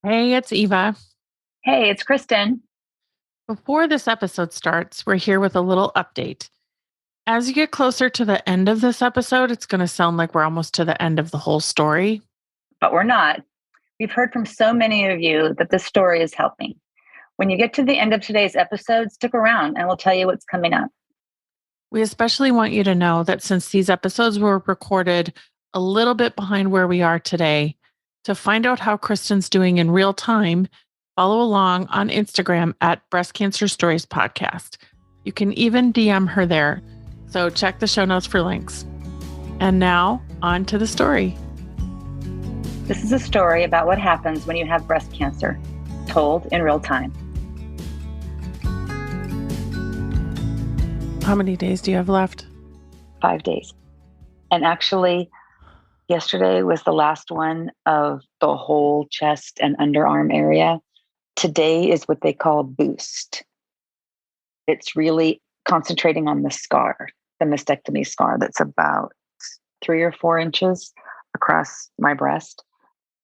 Hey, it's Eva. Hey, it's Kristen. Before this episode starts, we're here with a little update. As you get closer to the end of this episode, it's going to sound like we're almost to the end of the whole story. But we're not. We've heard from so many of you that this story is helping. When you get to the end of today's episode, stick around and we'll tell you what's coming up. We especially want you to know that since these episodes were recorded a little bit behind where we are today, to find out how Kristen's doing in real time, follow along on Instagram at Breast Cancer Stories Podcast. You can even DM her there. So check the show notes for links. And now, on to the story. This is a story about what happens when you have breast cancer, told in real time. How many days do you have left? 5 days. And actually, yesterday was the last one of the whole chest and underarm area. Today is what they call boost. It's really concentrating on the scar, the mastectomy scar that's about 3 or 4 inches across my breast.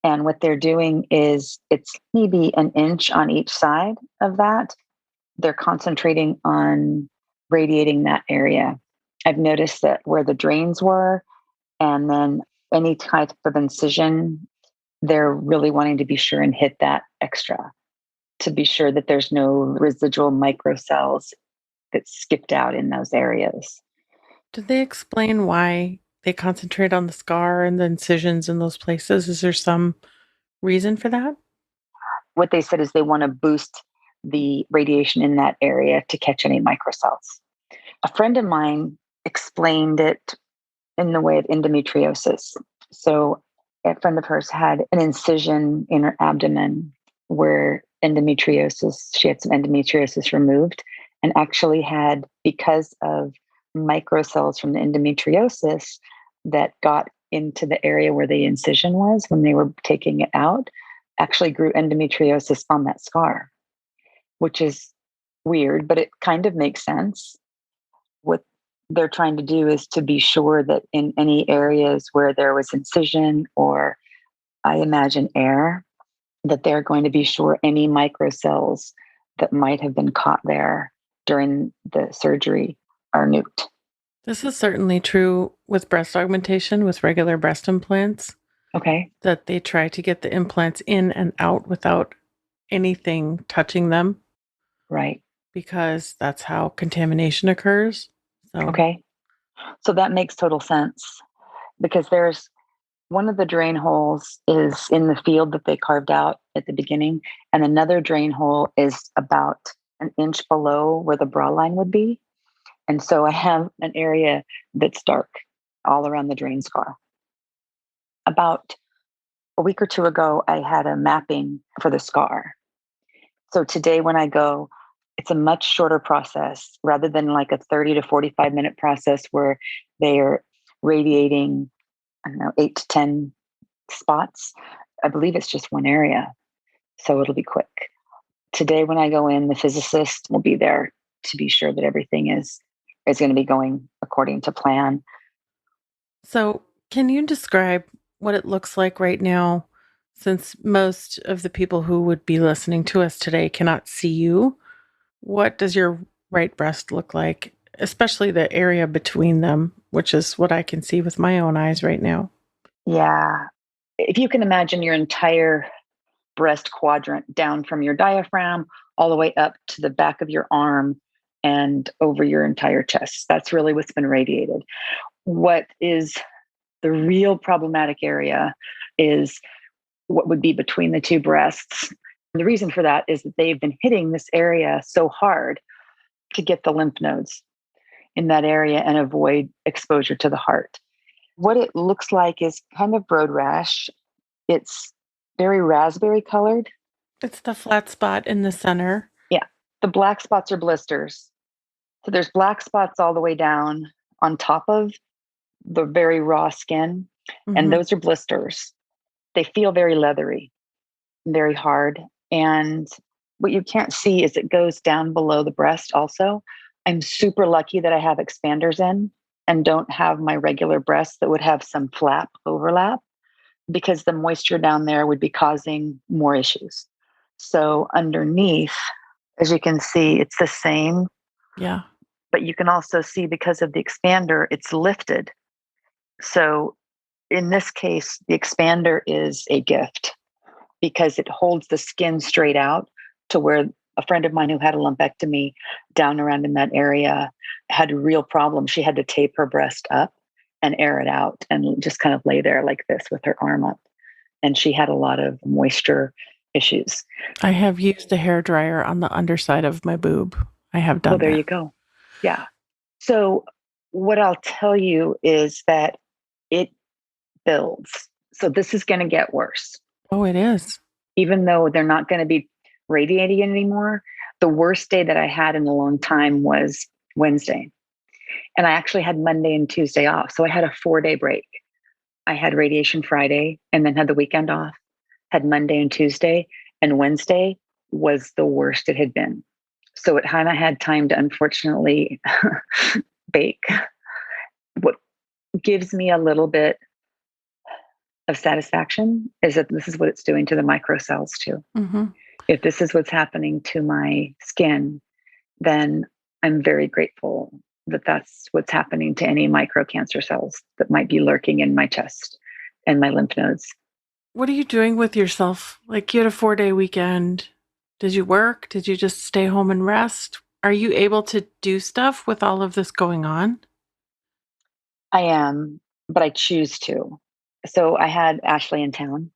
And what they're doing is it's maybe an inch on each side of that. They're concentrating on radiating that area. I've noticed that where the drains were, and then any type of incision, they're really wanting to be sure and hit that extra to be sure that there's no residual microcells that skipped out in those areas. Did they explain why they concentrate on the scar and the incisions in those places? Is there some reason for that? What they said is they want to boost the radiation in that area to catch any microcells. A friend of mine explained it in the way of endometriosis. So, a friend of hers had an incision in her abdomen where endometriosis, she had some endometriosis removed, and actually had, because of microcells from the endometriosis that got into the area where the incision was when they were taking it out, actually grew endometriosis on that scar, which is weird, but it kind of makes sense. What they're trying to do is to be sure that in any areas where there was incision or, I imagine, air, that they're going to be sure any microcells that might have been caught there during the surgery are nuked. This is certainly true with breast augmentation, with regular breast implants, Okay. that they try to get the implants in and out without anything touching them Right. because that's how contamination occurs. So, Okay. So that makes total sense because there's one of the drain holes is in the field that they carved out at the beginning, and another drain hole is about an inch below where the bra line would be. And so I have an area that's dark all around the drain scar. About a week or two ago, I had a mapping for the scar. So today, when I go, it's a much shorter process rather than like a 30 to 45-minute process where they are radiating, I don't know, 8 to 10 spots. I believe it's just one area. So it'll be quick. Today, when I go in, the physicist will be there to be sure that everything is going to be going according to plan. so can you describe what it looks like right now? Since most of the people who would be listening to us today cannot see you, what does your right breast look like, especially the area between them, which is what I can see with my own eyes right now? Yeah. If you can imagine your entire breast quadrant down from your diaphragm all the way up to the back of your arm and over your entire chest. That's really what's been radiated. What is the real problematic area is what would be between the two breasts. And the reason for that is that they've been hitting this area so hard to get the lymph nodes in that area and avoid exposure to the heart. What it looks like is kind of road rash. It's very raspberry colored. It's the flat spot in the center. Yeah. The black spots are blisters. So there's black spots all the way down on top of the very raw skin, and Mhm. those are blisters. They feel very leathery, very hard. And what you can't see is it goes down below the breast also. I'm super lucky that I have expanders in and don't have my regular breasts that would have some flap overlap. because the moisture down there would be causing more issues. So underneath, as you can see, it's the same, Yeah. but you can also see because of the expander, it's lifted. So in this case, the expander is a gift because it holds the skin straight out to where a friend of mine who had a lumpectomy down around in that area had a real problem. She had to tape her breast up and air it out and just kind of lay there like this with her arm up. And she had a lot of moisture issues. I have used a hair dryer on the underside of my boob. I have Well, done there that. you go. Yeah. So what I'll tell you is that it builds. So this is going to get worse. Oh, it is. Even though they're not going to be radiating anymore, the worst day that I had in a long time was Wednesday. And I actually had Monday and Tuesday off. So I had a 4-day break. I had radiation Friday and then had the weekend off, had Monday and Tuesday, and Wednesday was the worst it had been. So it kind of had time to unfortunately bake. What gives me a little bit of satisfaction is that this is what it's doing to the microcells too. Mm-hmm. If this is what's happening to my skin, then I'm very grateful that that's what's happening to any microcancer cells that might be lurking in my chest and my lymph nodes. What are you doing with yourself? Like you had a 4-day weekend. Did you work? Did you just stay home and rest? Are you able to do stuff with all of this going on? I am, but I choose to. So I had Ashley in town,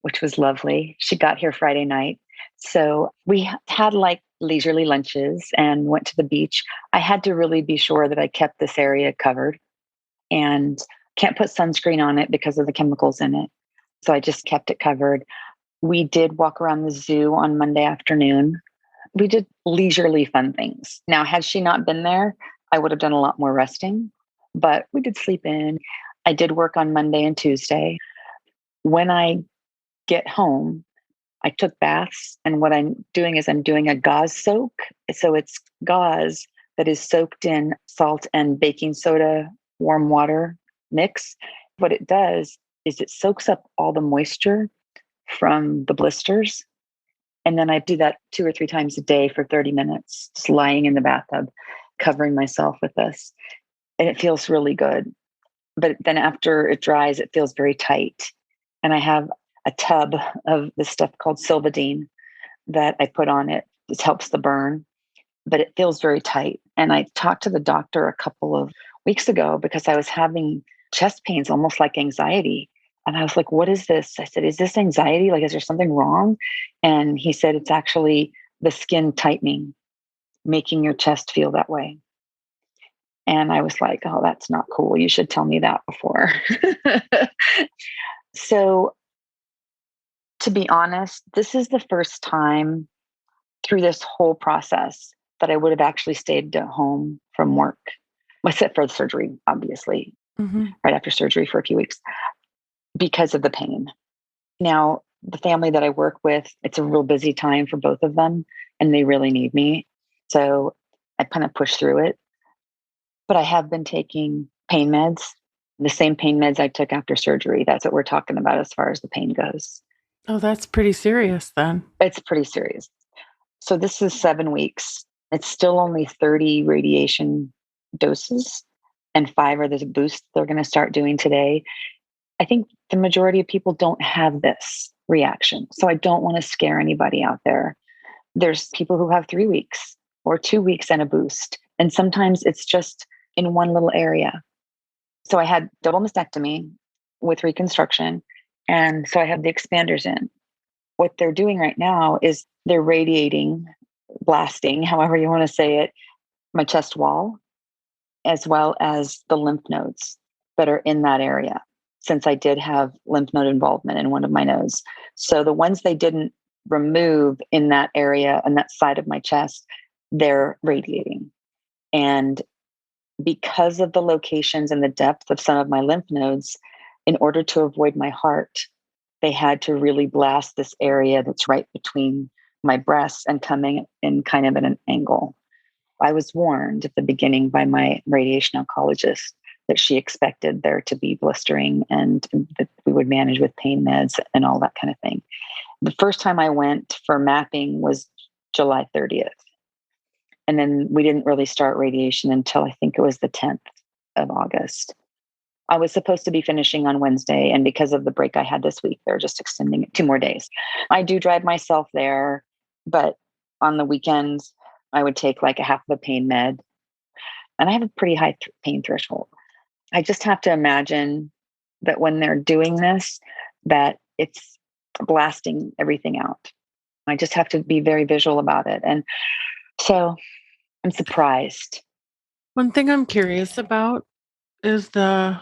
which was lovely. She got here Friday night. So we had like leisurely lunches and went to the beach. I had to really be sure that I kept this area covered and can't put sunscreen on it because of the chemicals in it. So I just kept it covered. We did walk around the zoo on Monday afternoon. We did leisurely fun things. Now, had she not been there, I would have done a lot more resting, but we did sleep in. I did work on Monday and Tuesday. When I get home, I took baths, and what I'm doing is I'm doing a gauze soak. So it's gauze that is soaked in salt and baking soda, warm water mix. What it does is it soaks up all the moisture from the blisters. And then I do that 2 or 3 times a day for 30 minutes, just lying in the bathtub, covering myself with this. And it feels really good. But then after it dries, it feels very tight. And I have a tub of this stuff called Silvadene that I put on it. This helps the burn, but it feels very tight. And I talked to the doctor a couple of weeks ago because I was having chest pains, almost like anxiety. And I was like, what is this? I said, is this anxiety? Like, is there something wrong? And he said, it's actually the skin tightening, making your chest feel that way. And I was like, oh, that's not cool. You should tell me that before. So, to be honest, this is the first time through this whole process that I would have actually stayed at home from work, except for the surgery, obviously, Mm-hmm. right after surgery for a few weeks because of the pain. Now, the family that I work with, it's a real busy time for both of them, and they really need me. So I kind of push through it. But I have been taking pain meds, the same pain meds I took after surgery. That's what we're talking about as far as the pain goes. Oh, that's pretty serious then. It's pretty serious. So this is 7 weeks. It's still only 30 radiation doses, and 5 are the boost they're going to start doing today. I think the majority of people don't have this reaction. So I don't want to scare anybody out there. There's people who have 3 weeks or 2 weeks and a boost. And sometimes it's just in one little area. So I had double mastectomy with reconstruction. And so I have the expanders in. What they're doing right now is they're radiating, blasting, however you want to say it, my chest wall, as well as the lymph nodes that are in that area, since I did have lymph node involvement in one of my nodes. So the ones they didn't remove in that area and that side of my chest, they're radiating. And because of the locations and the depth of some of my lymph nodes, in order to avoid my heart, they had to really blast this area that's right between my breasts and coming in kind of at an angle. I was warned at the beginning by my radiation oncologist that she expected there to be blistering and that we would manage with pain meds and all that kind of thing. The first time I went for mapping was July 30th. And then we didn't really start radiation until I think it was the 10th of August. I was supposed to be finishing on Wednesday. And because of the break I had this week, they're just extending it 2 more days. I do drive myself there, but on the weekends, I would take like a half of a pain med. And I have a pretty high pain threshold. I just have to imagine that when they're doing this, that it's blasting everything out. I just have to be very visual about it. And so I'm surprised. One thing I'm curious about is the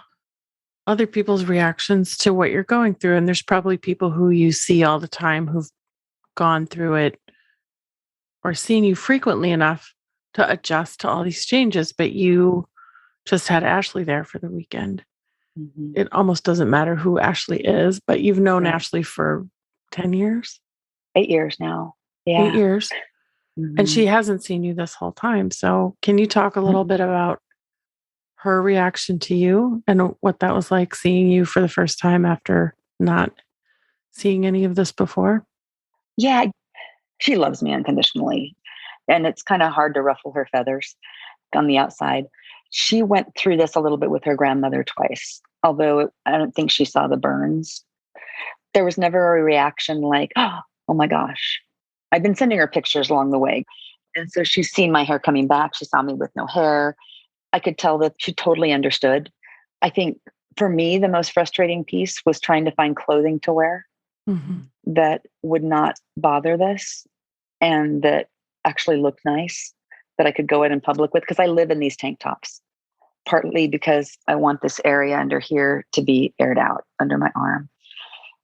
other people's reactions to what you're going through. And there's probably people who you see all the time who've gone through it or seen you frequently enough to adjust to all these changes, but you just had Ashley there for the weekend. Mm-hmm. It almost doesn't matter who Ashley is, but you've known Right. Ashley for 10 years, 8 years now. 8 Yeah. years, and Mm-hmm. she hasn't seen you this whole time. So can you talk a little bit about her reaction to you and what that was like seeing you for the first time after not seeing any of this before? Yeah. She loves me unconditionally. And it's kind of hard to ruffle her feathers on the outside. She went through this a little bit with her grandmother twice, although I don't think she saw the burns. There was never a reaction like, oh my gosh. I've been sending her pictures along the way. And so she's seen my hair coming back. She saw me with no hair. I could tell that she totally understood. I think for me, the most frustrating piece was trying to find clothing to wear that would not bother this and that actually looked nice, that I could go out in public with, because I live in these tank tops, partly because I want this area under here to be aired out under my arm.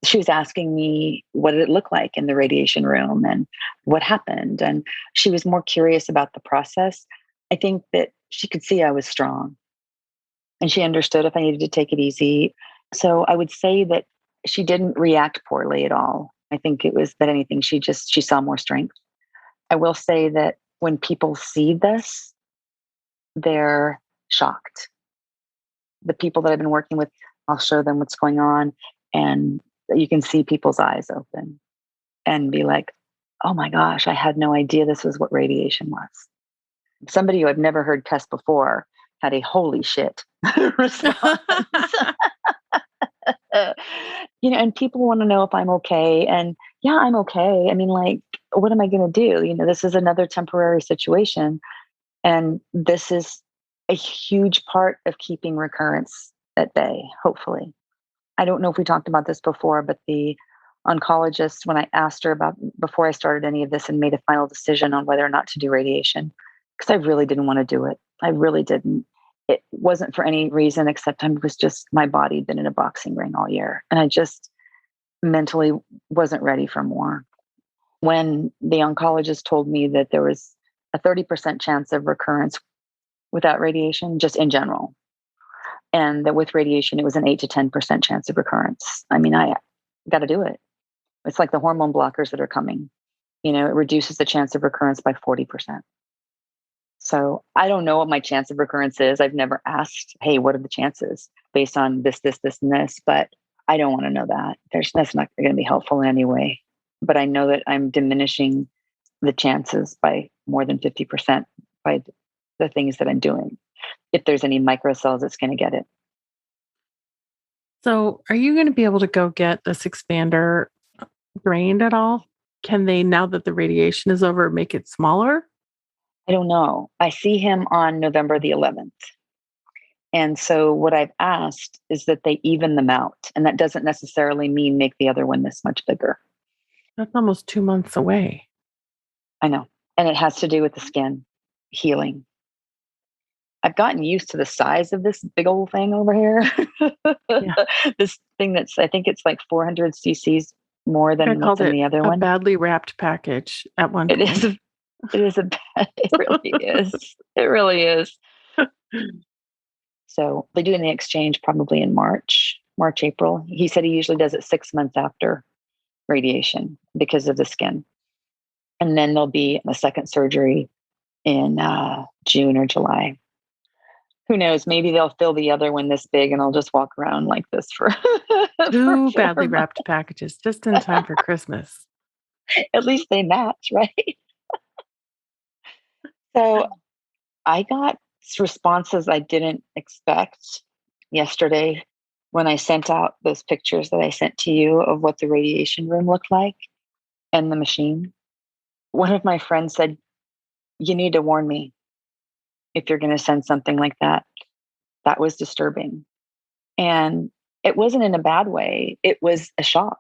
She was asking me, what did it look like in the radiation room and what happened? And she was more curious about the process. I think that she could see I was strong and she understood if I needed to take it easy. So I would say that she didn't react poorly at all. I think it was that anything, she saw more strength. I will say that when people see this, they're shocked. The people that I've been working with, I'll show them what's going on, and you can see people's eyes open and be like, oh my gosh, I had no idea this was what radiation was. Somebody who I've never heard cuss before had a holy shit response. And people want to know if I'm okay. And yeah, I'm okay. I mean, like, what am I going to do? This is another temporary situation. And this is a huge part of keeping recurrence at bay, hopefully. I don't know if we talked about this before, but the oncologist, when I asked her about before I started any of this and made a final decision on whether or not to do radiation, because I really didn't want to do it. I really didn't. It wasn't for any reason except I was just, my body had been in a boxing ring all year. And I just mentally wasn't ready for more. When the oncologist told me that there was a 30% chance of recurrence without radiation, just in general, and that with radiation, it was an 8 to 10% chance of recurrence. I mean, I got to do it. It's like the hormone blockers that are coming. It reduces the chance of recurrence by 40%. So I don't know what my chance of recurrence is. I've never asked, hey, what are the chances based on this, and this? But I don't want to know that. That's not going to be helpful in any way. But I know that I'm diminishing the chances by more than 50% by the things that I'm doing. If there's any microcells, it's going to get it. So are you going to be able to go get this expander drained at all? Can they, now that the radiation is over, make it smaller? I don't know. I see him on November the 11th. And so what I've asked is that they even them out. And that doesn't necessarily mean make the other one this much bigger. That's almost 2 months away. I know. And it has to do with the skin healing. I've gotten used to the size of this big old thing over here. Yeah. This thing I think it's like 400 cc's more than what's in the other a one. badly wrapped package at one point. It really is. It really is. So they're doing the exchange probably in March, April. He said he usually does it 6 months after radiation because of the skin. And then there'll be a second surgery in June or July. Who knows? Maybe they'll fill the other one this big and I'll just walk around like this for, for Two 4 badly months. wrapped packages just in time for Christmas. At least they match, right? So I got responses I didn't expect yesterday when I sent out those pictures that I sent to you of what the radiation room looked like and the machine. One of my friends said, "You need to warn me if you're going to send something like that." That was disturbing. And it wasn't in a bad way, it was a shock.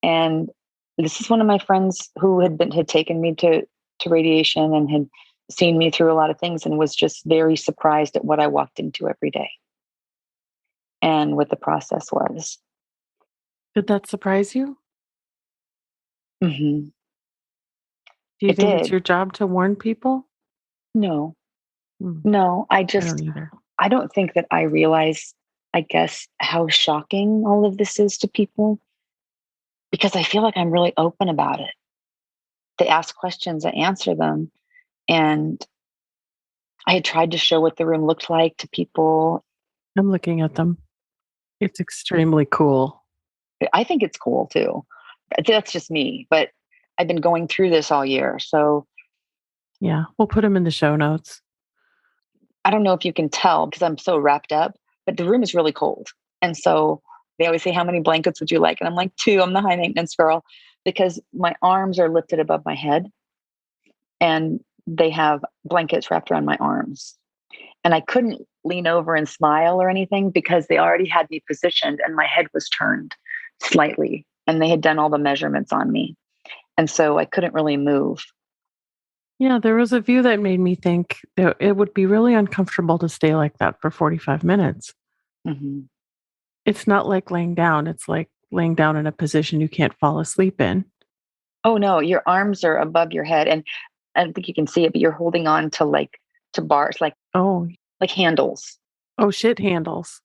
And this is one of my friends who had taken me to radiation and had seen me through a lot of things and was just very surprised at what I walked into every day and what the process was. Did that surprise you? Hmm. Do you It think it's did. your job to warn people? No, Hmm, no, I don't either. I don't think that I realize, I guess, how shocking all of this is to people because I feel like I'm really open about it. They ask questions, I answer them. And I had tried to show what the room looked like to people. I'm looking at them. It's extremely cool. I think it's cool too. That's just me, but I've been going through this all year. So Yeah, we'll put them in the show notes. I don't know if you can tell because I'm so wrapped up, but the room is really cold. And so they always say, "How many blankets would you like?" And I'm like, "Two." I'm the high maintenance girl because my arms are lifted above my head and they have blankets wrapped around my arms. And I couldn't lean over and smile or anything because they already had me positioned and my head was turned slightly and they had done all the measurements on me. And so I couldn't really move. Yeah, there was a view that made me think that it would be really uncomfortable to stay like that for 45 minutes. Hmm. It's not like laying down, it's like laying down in a position you can't fall asleep in. Oh no, your arms are above your head and I don't think you can see it, but you're holding on to to bars, Oh, like handles. oh shit handles.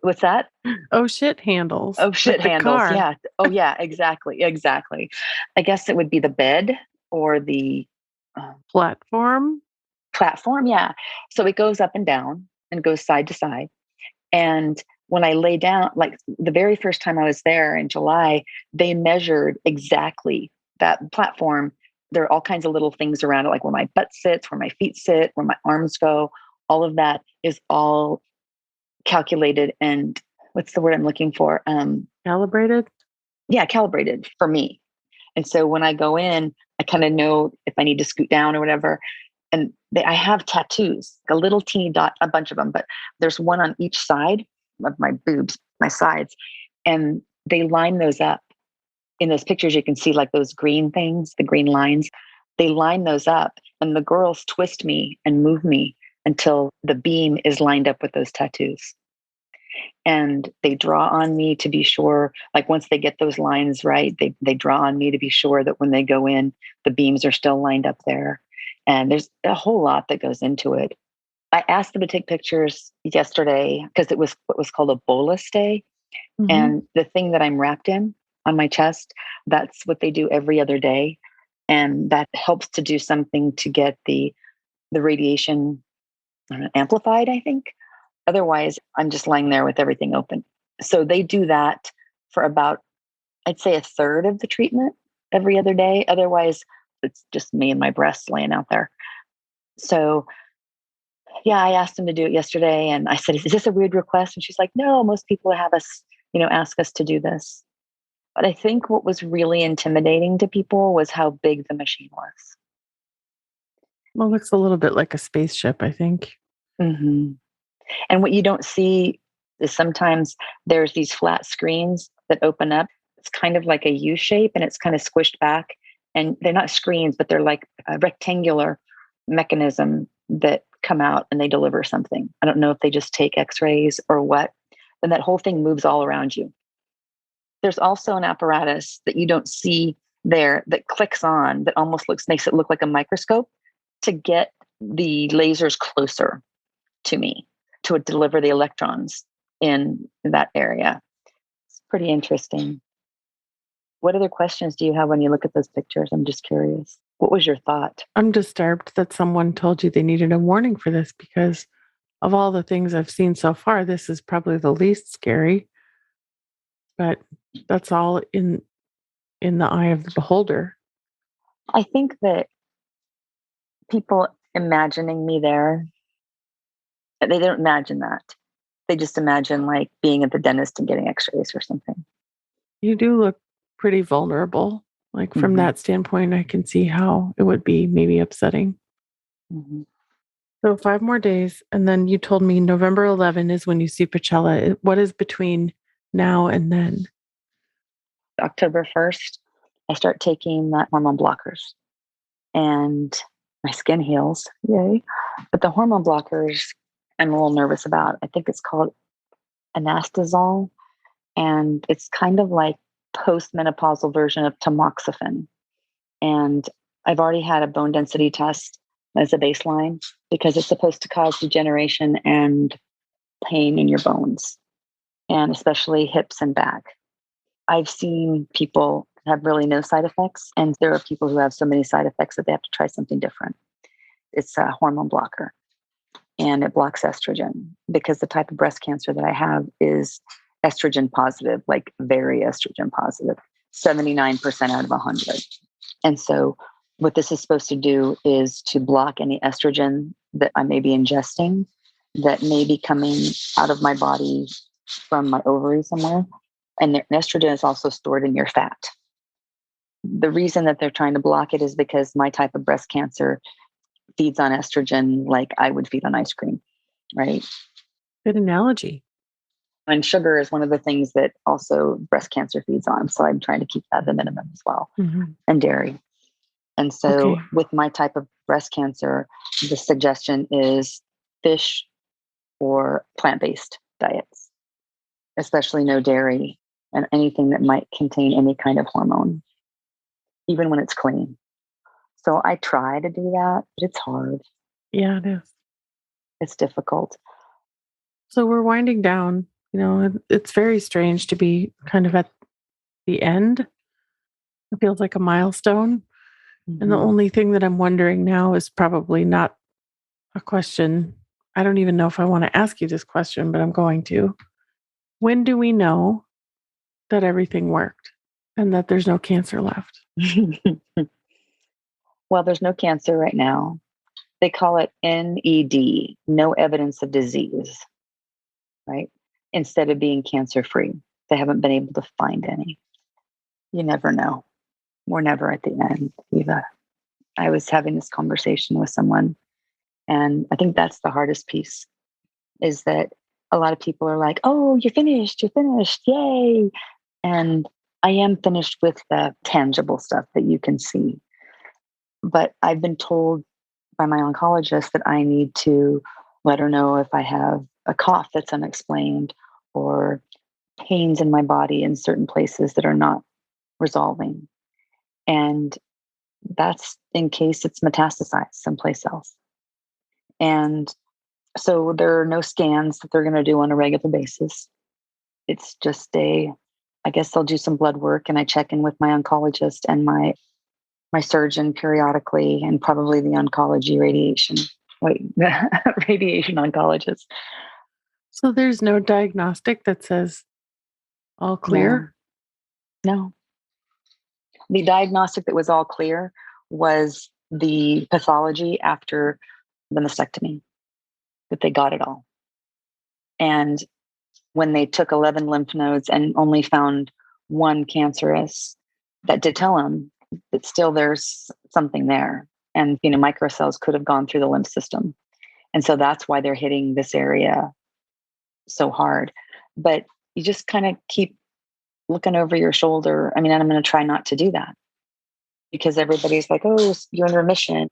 What's that? Oh shit handles. Oh shit, Like the handles. car Yeah. Oh yeah, exactly. Exactly. I guess it would be the bed or the um, platform. platform. Yeah. So it goes up and down and goes side to side. And when I lay down, like the very first time I was there in July, they measured exactly that platform. There are all kinds of little things around it, like where my butt sits, where my feet sit, where my arms go. All of that is all calculated and what's the word I'm looking for? Calibrated? Yeah, calibrated for me. And so when I go in, I kind of know if I need to scoot down or whatever. And I have tattoos, a little teeny dot, a bunch of them, but there's one on each side of my boobs, my sides, and they line those up. In those pictures, you can see like those green things, the green lines. They line those up, and the girls twist me and move me until the beam is lined up with those tattoos. And they draw on me to be sure, like once they get those lines right, they draw on me to be sure that when they go in, the beams are still lined up there. And there's a whole lot that goes into it. I asked them to take pictures yesterday because it was what was called a bolus day. Mhm. And the thing that I'm wrapped in on my chest, that's what they do every other day. And that helps to do something to get the radiation amplified, I think. Otherwise, I'm just lying there with everything open. So they do that for about, I'd say, a third of the treatment every other day. Otherwise, it's just me and my breasts laying out there. So yeah, I asked him to do it yesterday and I said, "Is this a weird request?" And she's like, "No, most people have us, ask us to do this." But I think what was really intimidating to people was how big the machine was. Well, looks a little bit like a spaceship, I think. Hmm. And what you don't see is sometimes there's these flat screens that open up. It's kind of like a U shape and it's kind of squished back. And they're not screens, but they're like a rectangular mechanism that come out and they deliver something. I don't know if they just take x rays or what. And that whole thing moves all around you. There's also an apparatus that you don't see there that clicks on that almost makes it look like a microscope to get the lasers closer to me to deliver the electrons in that area. It's pretty interesting. What other questions do you have when you look at those pictures? I'm just curious. What was your thought? I'm disturbed that someone told you they needed a warning for this because of all the things I've seen so far, this is probably the least scary, but that's all in the eye of the beholder. I think that people imagining me there, they don't imagine that. They just imagine like being at the dentist and getting x-rays or something. You do look pretty vulnerable. Like from Hmm. that standpoint, I can see how it would be maybe upsetting. Hmm. So 5 more days, and then you told me November 11 is when you see Pachella. What is between now and then? October 1st, I start taking the hormone blockers and my skin heals. Yay. But the hormone blockers, I'm a little nervous about. I think it's called anastazole, and it's kind of like postmenopausal version of tamoxifen. And I've already had a bone density test as a baseline because it's supposed to cause degeneration and pain in your bones, and especially hips and back. I've seen people have really no side effects, and there are people who have so many side effects that they have to try something different. It's a hormone blocker, and it blocks estrogen because the type of breast cancer that I have is estrogen positive, like very estrogen positive, 79% out of 100. And so, what this is supposed to do is to block any estrogen that I may be ingesting that may be coming out of my body from my ovary somewhere. And the estrogen is also stored in your fat. The reason that they're trying to block it is because my type of breast cancer feeds on estrogen like I would feed on ice cream, right? Good analogy. And sugar is one of the things that also breast cancer feeds on. So I'm trying to keep that at the minimum as well, Mhm. and dairy. And so Okay. with my type of breast cancer, the suggestion is fish or plant-based diets, especially no dairy and anything that might contain any kind of hormone, even when it's clean. So I try to do that, but it's hard. Yeah, it is. It's difficult. So we're winding down. It's very strange to be kind of at the end. It feels like a milestone. And the Hmm. only thing that I'm wondering now is probably not a question. I don't even know if I want to ask you this question, but I'm going to. When do we know that everything worked and that there's no cancer left? Well, there's no cancer right now. They call it NED, no evidence of disease, right? Instead of being cancer free. They haven't been able to find any. You never know. We're never at the end, Eva. I was having this conversation with someone, and I think that's the hardest piece is that a lot of people are like, oh, you're finished, yay. And I am finished with the tangible stuff that you can see. But I've been told by my oncologist that I need to let her know if I have a cough that's unexplained or pains in my body in certain places that are not resolving. And that's in case it's metastasized someplace else. And so there are no scans that they're going to do on a regular basis. It's just I guess they'll do some blood work and I check in with my oncologist and my surgeon periodically and probably the oncology radiation, wait, radiation oncologist. So there's no diagnostic that says all No, clear? no. The diagnostic that was all clear was the pathology after the mastectomy, that they got it all. And when they took 11 lymph nodes and only found one cancerous, that did tell them that still there's something there. And, microcells could have gone through the lymph system. And so that's why they're hitting this area so hard. But you just kind of keep looking over your shoulder. I mean, and I'm going to try not to do that because everybody's like, oh, you're in remission.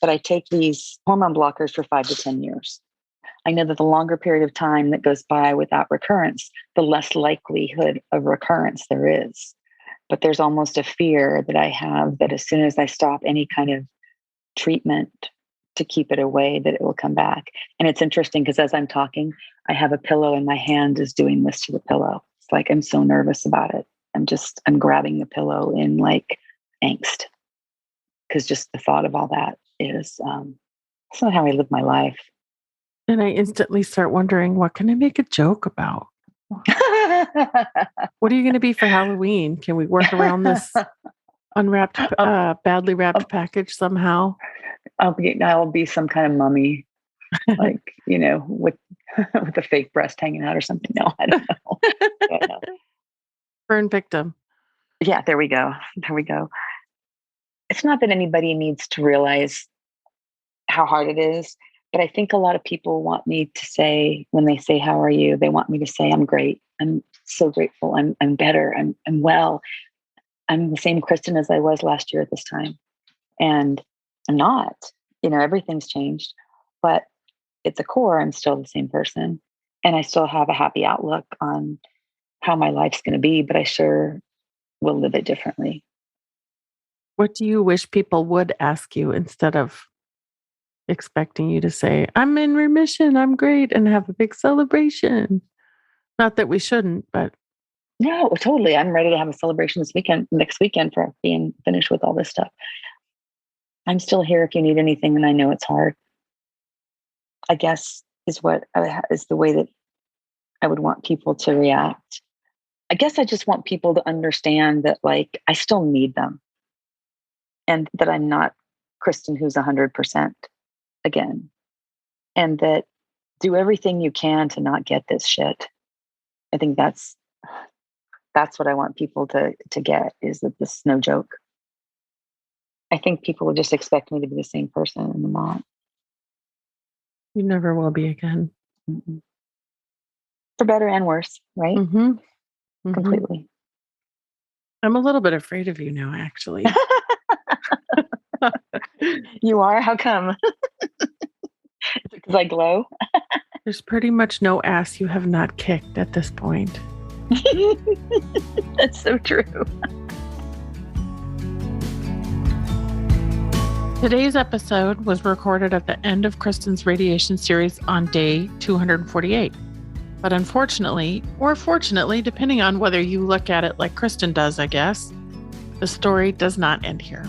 But I take these hormone blockers for 5 to 10 years. I know that the longer period of time that goes by without recurrence, the less likelihood of recurrence there is. But there's almost a fear that I have that as soon as I stop any kind of treatment to keep it away, that it will come back. And it's interesting because as I'm talking, I have a pillow in my hand is doing this to the pillow. It's like I'm so nervous about it. I'm grabbing the pillow in like angst because just the thought of all that is it's not how I live my life. And I instantly start wondering, what can I make a joke about? What are you going to be for Halloween? Can we work around this unwrapped, badly wrapped package somehow? I'll be some kind of mummy, like, with with a fake breast hanging out or something. No, I don't know. Burn victim. Yeah, there we go. There we go. It's not that anybody needs to realize how hard it is, but I think a lot of people want me to say, when they say, "How are you?" They want me to say, "I'm great. I'm so grateful. I'm better. I'm well. I'm the same Kristen as I was last year at this time." And I'm not. Everything's changed, but at the core, I'm still the same person. And I still have a happy outlook on how my life's going to be, but I sure will live it differently. What do you wish people would ask you instead of expecting you to say, "I'm in remission, I'm great," and have a big celebration? Not that we shouldn't, but No, totally. I'm ready to have a celebration next weekend for being finished with all this stuff. I'm still here if you need anything, and I know it's hard. I guess is the way that I would want people to react. I guess I just want people to understand that, like, I still need them, and that I'm not Kristen who's 100% again, and that do everything you can to not get this shit. I think that's what I want people to get, is that this is no joke. I think people would just expect me to be the same person, and I'm not. you never will be again. Mm-mm. For better and worse, right? Mm-hmm. Mm-hmm. Completely. I'm a little bit afraid of you now, actually. You are? How come? Because I glow? There's pretty much no ass you have not kicked at this point. That's so true. Today's episode was recorded at the end of Kristen's radiation series on day 248. But unfortunately, or fortunately, depending on whether you look at it like Kristen does, I guess, the story does not end here.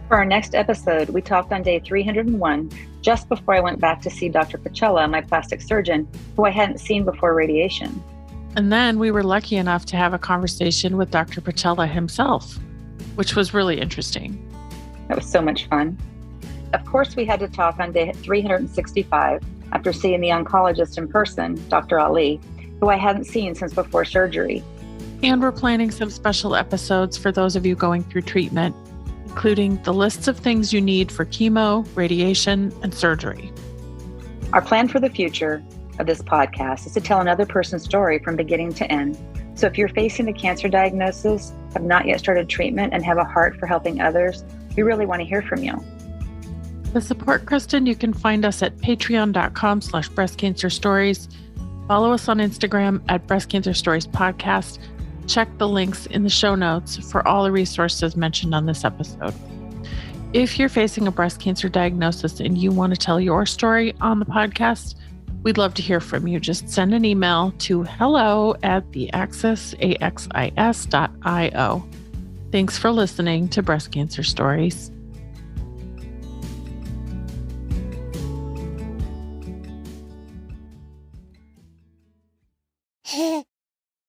For our next episode, we talked on day 301, just before I went back to see Dr. Pacella, my plastic surgeon, who I hadn't seen before radiation. And then we were lucky enough to have a conversation with Dr. Pacella himself, which was really interesting. That was so much fun. Of course, we had to talk on day 365 after seeing the oncologist in person, Dr. Ali, who I hadn't seen since before surgery. And we're planning some special episodes for those of you going through treatment, including the lists of things you need for chemo, radiation, and surgery. Our plan for the future of this podcast is to tell another person's story from beginning to end. So if you're facing a cancer diagnosis, have not yet started treatment, and have a heart for helping others, we really want to hear from you. To support Kristen, you can find us at patreon.com/breastcancerstories. Follow us on Instagram at Breast Cancer Stories Podcast. Check the links in the show notes for all the resources mentioned on this episode. If you're facing a breast cancer diagnosis and you want to tell your story on the podcast, we'd love to hear from you. Just send an email to hello@theaxis.io. Thanks for listening to Breast Cancer Stories.